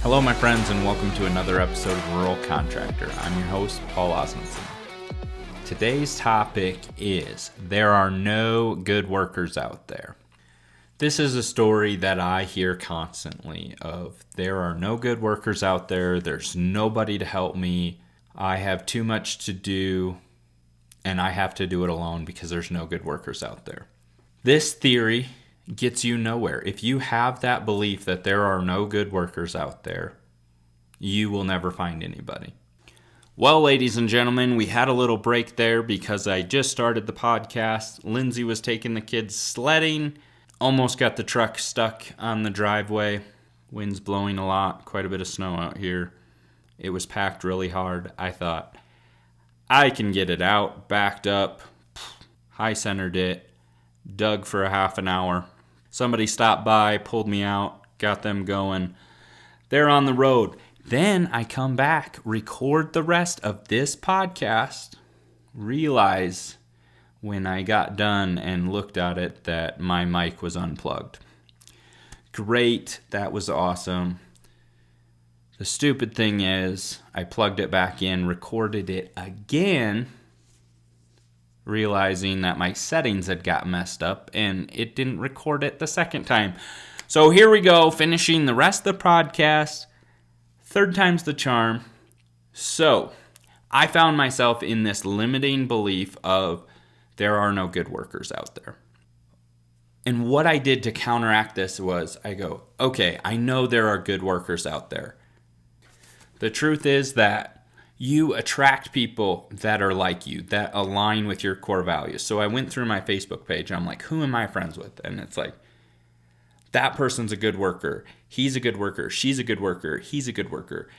Hello, my friends, and welcome to another episode of Rural Contractor. I'm your host, Paul Osmondson. Today's topic is, there are no good workers out there. This is a story that I hear constantly of, there are no good workers out there, there's nobody to help me, I have too much to do, and I have to do it alone because there's no good workers out there. This theory gets you nowhere. If you have that belief that there are no good workers out there, you will never find anybody. Well, ladies and gentlemen, we had a little break there because I just started the podcast. Lindsay was taking the kids sledding, almost got the truck stuck on the driveway. Wind's blowing a lot, quite a bit of snow out here. It was packed really hard. I thought, I can get it out, backed up, high centered it, dug for a half an hour. Somebody stopped by, pulled me out, got them going. They're on the road. Then I come back, record the rest of this podcast, realize when I got done and looked at it that my mic was unplugged. Great, that was awesome. The stupid thing is, I plugged it back in, recorded it again, realizing that my settings had got messed up and it didn't record it the second time. So here we go, finishing the rest of the podcast. Third time's the charm. So I found myself in this limiting belief of there are no good workers out there. And what I did to counteract this was I go, okay, I know there are good workers out there. The truth is that you attract people that are like you, that align with your core values. So I went through my Facebook page and I'm like, who am I friends with? And it's like, that person's a good worker. He's a good worker. She's a good worker. He's a good worker.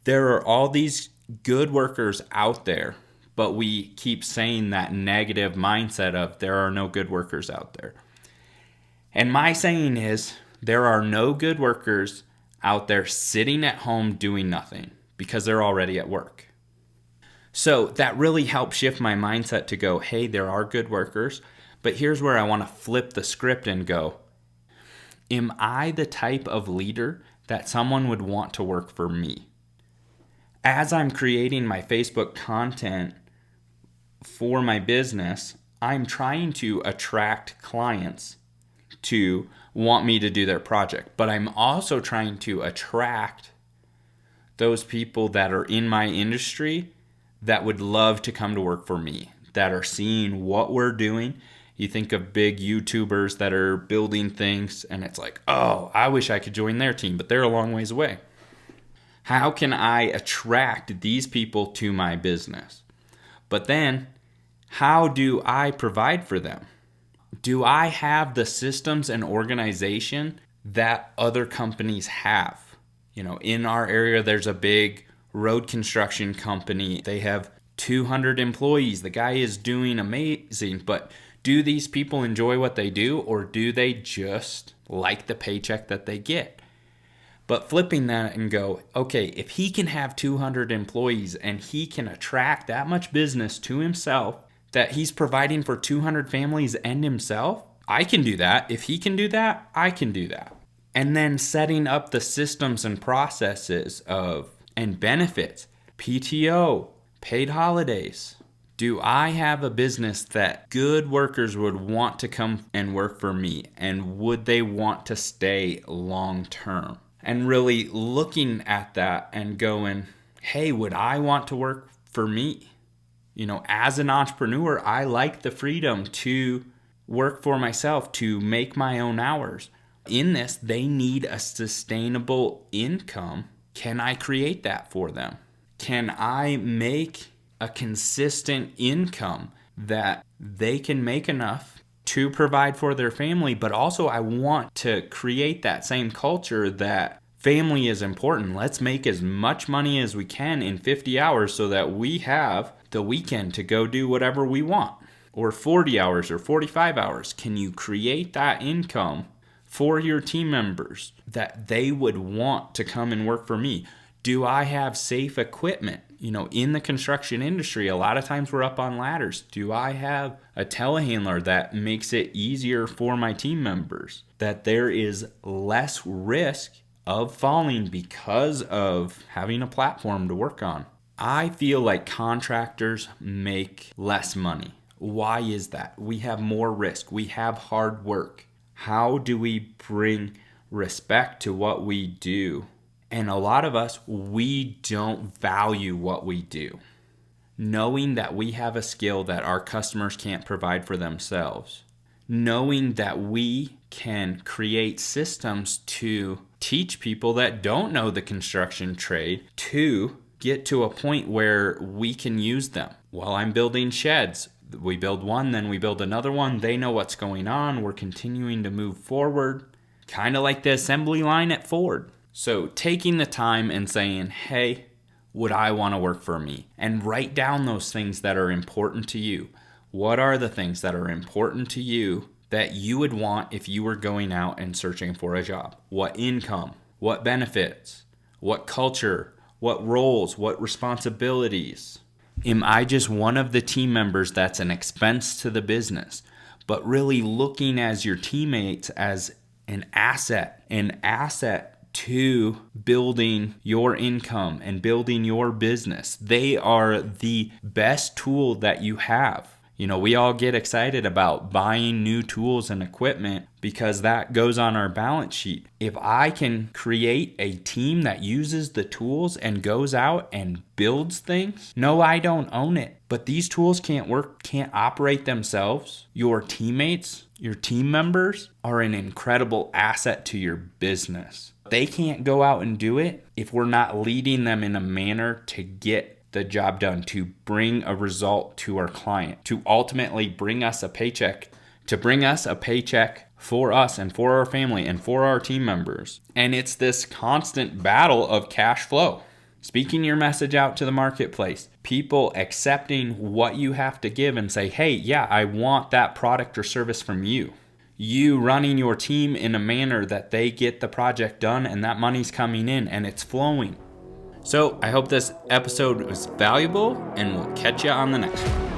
There are all these good workers out there, but we keep saying that negative mindset of there are no good workers out there. And my saying is, there are no good workers out there sitting at home doing nothing, because they're already at work. So that really helped shift my mindset to go, hey, there are good workers, but here's where I want to flip the script and go, am I the type of leader that someone would want to work for me? As I'm creating my Facebook content for my business, I'm trying to attract clients to want me to do their project, but I'm also trying to attract those people that are in my industry that would love to come to work for me, that are seeing what we're doing. You think of big YouTubers that are building things and it's like, oh, I wish I could join their team, but they're a long ways away. How can I attract these people to my business? But then, how do I provide for them? Do I have the systems and organization that other companies have? You know, in our area, there's a big road construction company. They have 200 employees. The guy is doing amazing, but do these people enjoy what they do, or do they just like the paycheck that they get? But flipping that and go, okay, if he can have 200 employees and he can attract that much business to himself that he's providing for 200 families and himself, I can do that. If he can do that, I can do that. And then setting up the systems and processes and benefits, PTO, paid holidays. Do I have a business that good workers would want to come and work for me? And would they want to stay long term? And really looking at that and going, hey, would I want to work for me? You know, as an entrepreneur, I like the freedom to work for myself, to make my own hours. In this, they need a sustainable income. Can I create that for them? Can I make a consistent income that they can make enough to provide for their family? But also I want to create that same culture that family is important. Let's make as much money as we can in 50 hours so that we have the weekend to go do whatever we want. Or 40 hours or 45 hours. Can you create that income for your team members that they would want to come and work for me? Do I have safe equipment? You know, in the construction industry, a lot of times we're up on ladders. Do I have a telehandler that makes it easier for my team members? That there is less risk of falling because of having a platform to work on. I feel like contractors make less money. Why is that? We have more risk. We have hard work. How do we bring respect to what we do? And a lot of us, we don't value what we do. Knowing that we have a skill that our customers can't provide for themselves. Knowing that we can create systems to teach people that don't know the construction trade to get to a point where we can use them. While I'm building sheds, we build one, then we build another one. They know what's going on. We're continuing to move forward, kind of like the assembly line at Ford. So taking the time and saying, hey, would I want to work for me? And write down those things that are important to you. What are the things that are important to you that you would want if you were going out and searching for a job? What income? What benefits? What culture? What roles? What responsibilities? Am I just one of the team members that's an expense to the business? But really looking as your teammates as an asset to building your income and building your business. They are the best tool that you have. You know, we all get excited about buying new tools and equipment because that goes on our balance sheet. If I can create a team that uses the tools and goes out and builds things, no, I don't own it. But these tools can't operate themselves. Your teammates, your team members are an incredible asset to your business. They can't go out and do it if we're not leading them in a manner to get the job done, to bring a result to our client, to ultimately bring us a paycheck, for us and for our family and for our team members. And it's this constant battle of cash flow. Speaking your message out to the marketplace, people accepting what you have to give and say, hey, yeah, I want that product or service from you. You running your team in a manner that they get the project done and that money's coming in and it's flowing. So I hope this episode was valuable, and we'll catch you on the next one.